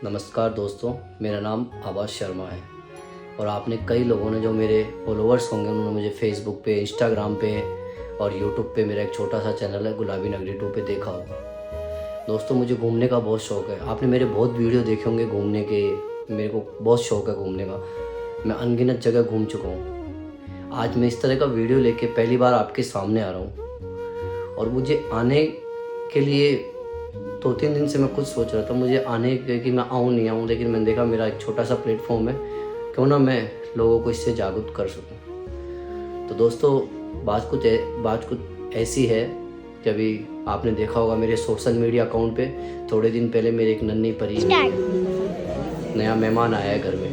नमस्कार दोस्तों, मेरा नाम आवाज़ शर्मा है और आपने कई लोगों ने जो मेरे फॉलोअर्स होंगे उन्होंने मुझे फेसबुक पे, इंस्टाग्राम पे और यूट्यूब पे मेरा एक छोटा सा चैनल है गुलाबी नगरी 2 पे देखा होगा। दोस्तों, मुझे घूमने का बहुत शौक़ है। आपने मेरे बहुत वीडियो देखे होंगे घूमने के। मेरे को बहुत शौक़ है घूमने का। मैं अनगिनत जगह घूम चुका हूँ। आज मैं इस तरह का वीडियो लेके पहली बार आपके सामने आ रहा हूँ और मुझे आने के लिए 2-3 दिन से मैं खुद सोच रहा था मुझे आने के कि मैं आऊँ नहीं आऊँ, लेकिन मैंने देखा मेरा एक छोटा सा प्लेटफॉर्म है, क्यों ना मैं लोगों को इससे जागरूक कर सकूँ। तो दोस्तों, बात कुछ ऐसी है कि अभी आपने देखा होगा मेरे सोशल मीडिया अकाउंट पे थोड़े दिन पहले मेरे एक नन्ही परी नया मेहमान आया है घर में।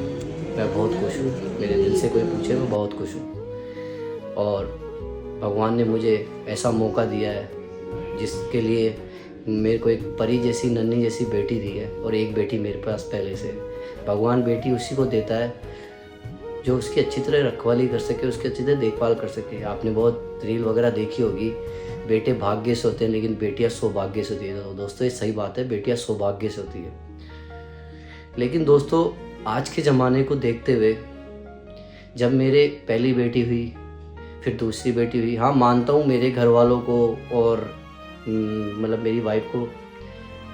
मैं बहुत खुश हूँ। मेरे दिल से कोई पूछे मैं बहुत खुश हूँ और भगवान ने मुझे ऐसा मौका दिया है जिसके लिए मेरे को एक परी जैसी नन्ही जैसी बेटी दी है और एक बेटी मेरे पास पहले से। भगवान बेटी उसी को देता है जो उसकी अच्छी तरह रखवाली कर सके, उसकी अच्छी तरह देखभाल कर सके। आपने बहुत रील वगैरह देखी होगी, बेटे भाग्य से होते हैं लेकिन बेटियां सौभाग्य से होती है। तो दोस्तों, ये सही बात है, बेटियां सौभाग्य से होती है। लेकिन दोस्तों, आज के ज़माने को देखते हुए जब मेरे पहली बेटी हुई, फिर दूसरी बेटी हुई, हाँ मानता हूँ मेरे घर वालों को और मतलब मेरी वाइफ को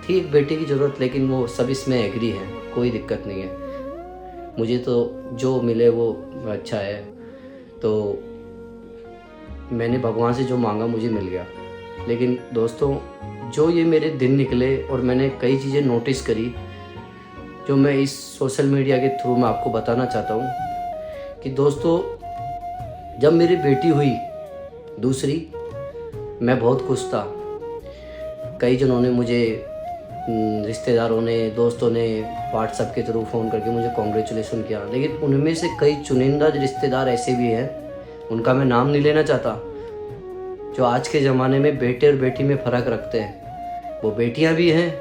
थी एक बेटी की ज़रूरत, लेकिन वो सब इसमें एग्री है, कोई दिक्कत नहीं है। मुझे तो जो मिले वो अच्छा है। तो मैंने भगवान से जो मांगा मुझे मिल गया। लेकिन दोस्तों, जो ये मेरे दिन निकले और मैंने कई चीज़ें नोटिस करी जो मैं इस सोशल मीडिया के थ्रू मैं आपको बताना चाहता हूँ कि दोस्तों, जब मेरी बेटी हुई दूसरी, मैं बहुत खुश था। कई जनों ने मुझे, रिश्तेदारों ने, दोस्तों ने व्हाट्सएप के थ्रू फ़ोन करके मुझे कॉन्ग्रेचुलेसन किया। लेकिन उनमें से कई चुनिंदा रिश्तेदार ऐसे भी हैं, उनका मैं नाम नहीं लेना चाहता, जो आज के ज़माने में बेटे और बेटी में फ़र्क रखते हैं। वो बेटियां भी हैं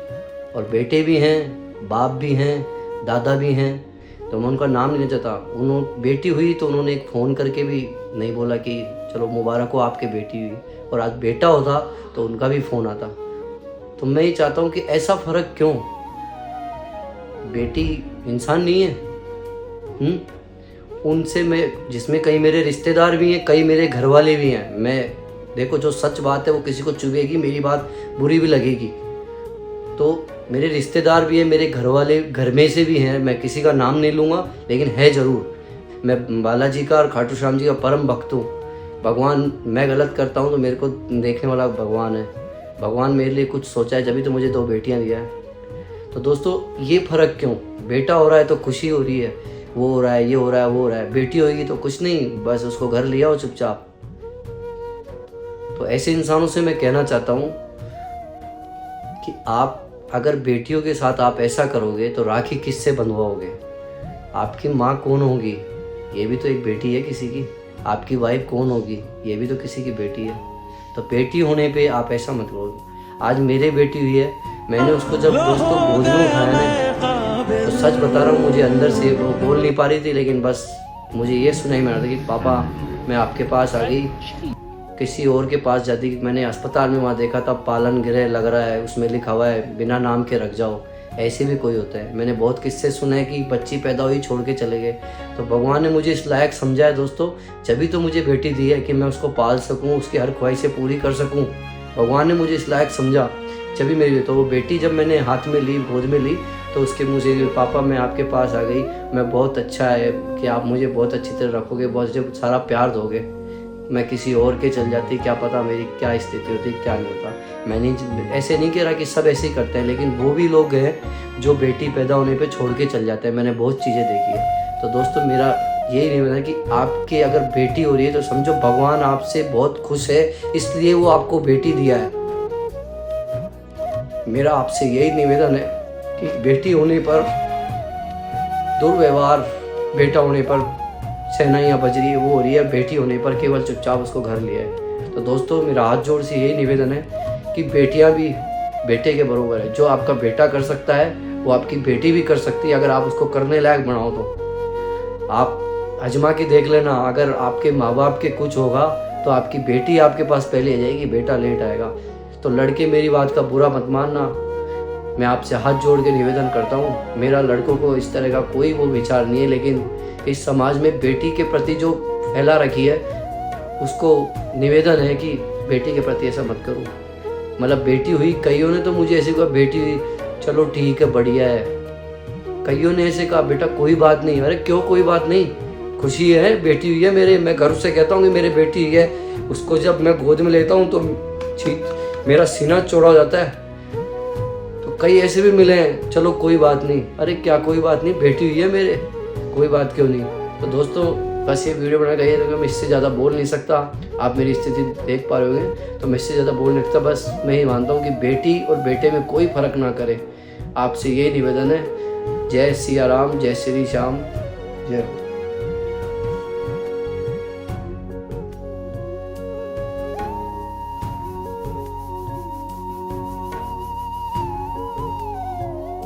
और बेटे भी हैं, बाप भी हैं, दादा भी हैं। तो मैं उनका नाम नहीं लेना चाहता। उन्होंने बेटी हुई तो उन्होंने एक फ़ोन करके भी नहीं बोला कि चलो मुबारक हो आपके बेटी हुई, और आज बेटा होता तो उनका भी फ़ोन आता। तो मैं ये चाहता हूँ कि ऐसा फ़र्क क्यों? बेटी इंसान नहीं है? उनसे मैं, जिसमें कई मेरे रिश्तेदार भी हैं, कई मेरे घर वाले भी हैं। मैं देखो, जो सच बात है वो किसी को चुभेगी, मेरी बात बुरी भी लगेगी। तो मेरे रिश्तेदार भी हैं, मेरे घर वाले घर में से भी हैं। मैं किसी का नाम नहीं लूँगा, लेकिन है ज़रूर। मैं बालाजी का और खाटू श्याम जी का परम भक्त हूँ। भगवान, मैं गलत करता हूँ तो मेरे को देखने वाला भगवान है। भगवान मेरे लिए कुछ सोचा है, जभी तो मुझे 2 बेटियां दिया है। तो दोस्तों, ये फ़र्क क्यों? बेटा हो रहा है तो खुशी हो रही है, वो हो रहा है, ये हो रहा है, वो हो रहा है। बेटी होगी तो कुछ नहीं, बस उसको घर ले आओ चुपचाप। तो ऐसे इंसानों से मैं कहना चाहता हूँ कि आप अगर बेटियों के साथ आप ऐसा करोगे तो राखी किससे बंधवाओगे? आपकी माँ कौन होगी? ये भी तो एक बेटी है किसी की। आपकी वाइफ कौन होगी? ये भी तो किसी की बेटी है। तो बेटी होने पे आप ऐसा मत करो। आज मेरे बेटी हुई है, मैंने उसको जब दोस्तों गोद में उठाया ना, तो सच बता रहा हूँ, मुझे अंदर से, वो बोल नहीं पा रही थी, लेकिन बस मुझे ये सुनाई मिल रहा था कि पापा मैं आपके पास आ गई। किसी और के पास जाती, मैंने अस्पताल में वहाँ देखा था पालन गृह लग रहा है, उसमें लिखा हुआ है बिना नाम के रख जाओ। ऐसे भी कोई होता है। मैंने बहुत किस्से सुने हैं कि बच्ची पैदा हुई छोड़ के चले गए। तो भगवान ने मुझे इस लायक समझा है दोस्तों, जभी तो मुझे बेटी दी है कि मैं उसको पाल सकूं, उसकी हर ख्वाहिशें पूरी कर सकूं। भगवान ने मुझे इस लायक समझा जभी मेरी, तो वो बेटी जब मैंने हाथ में ली, गोद में ली, तो उसके मुँह से पापा मैं आपके पास आ गई, मैं बहुत अच्छा है कि आप मुझे बहुत अच्छी तरह रखोगे, बहुत सारा प्यार दोगे। मैं किसी और के चल जाती, क्या पता मेरी क्या स्थिति होती, क्या नहीं होता। मैंने ऐसे नहीं कह रहा कि सब ऐसे ही करते हैं, लेकिन वो भी लोग हैं जो बेटी पैदा होने पे छोड़ के चल जाते हैं। मैंने बहुत चीज़ें देखी है। तो दोस्तों, मेरा यही निवेदन है कि आपके अगर बेटी हो रही है तो समझो भगवान आपसे बहुत खुश है, इसलिए वो आपको बेटी दिया है। मेरा आपसे यही निवेदन है कि बेटी होने पर दुर्व्यवहार, बेटा होने पर शहनाइयाँ बज रही है वो हो रही है, बेटी होने पर केवल चुपचाप उसको घर लिया है। तो दोस्तों, मेरा हाथ जोड़ से यही निवेदन है कि बेटियां भी बेटे के बराबर है। जो आपका बेटा कर सकता है वो आपकी बेटी भी कर सकती है, अगर आप उसको करने लायक बनाओ तो। आप आजमा के देख लेना, अगर आपके माँ बाप के कुछ होगा तो आपकी बेटी आपके पास पहले आ जाएगी, बेटा लेट आएगा। तो लड़के, मेरी बात का बुरा मत मानना, मैं आपसे हाथ जोड़ के निवेदन करता हूँ, मेरा लड़कों को इस तरह का कोई वो विचार नहीं है, लेकिन इस समाज में बेटी के प्रति जो फैला रखी है उसको निवेदन है कि बेटी के प्रति ऐसा मत करो। मतलब बेटी हुई, कईयों ने तो मुझे ऐसे कहा बेटी हुई चलो ठीक है बढ़िया है, कईयों ने ऐसे कहा बेटा कोई बात नहीं। अरे क्यों कोई बात नहीं, खुशी है, बेटी हुई है मेरे, मैं गर्व से कहता हूँ कि मेरी बेटी हुई है। उसको जब मैं गोद में लेता हूँ तो मेरा सीना चौड़ा हो जाता है। तो कई ऐसे भी मिले हैं, चलो कोई बात नहीं, अरे क्या कोई बात नहीं, बेटी हुई है मेरे, कोई बात क्यों नहीं। तो दोस्तों बस ये वीडियो बना गई है, तो मैं इससे ज़्यादा बोल नहीं सकता, आप मेरी स्थिति देख पा रहे होंगे, तो मैं इससे ज़्यादा बोल नहीं सकता। बस मैं ही मानता हूँ कि बेटी और बेटे में कोई फ़र्क ना करे। आपसे यही निवेदन है। जय सिया राम, जय श्री श्याम, जय हो।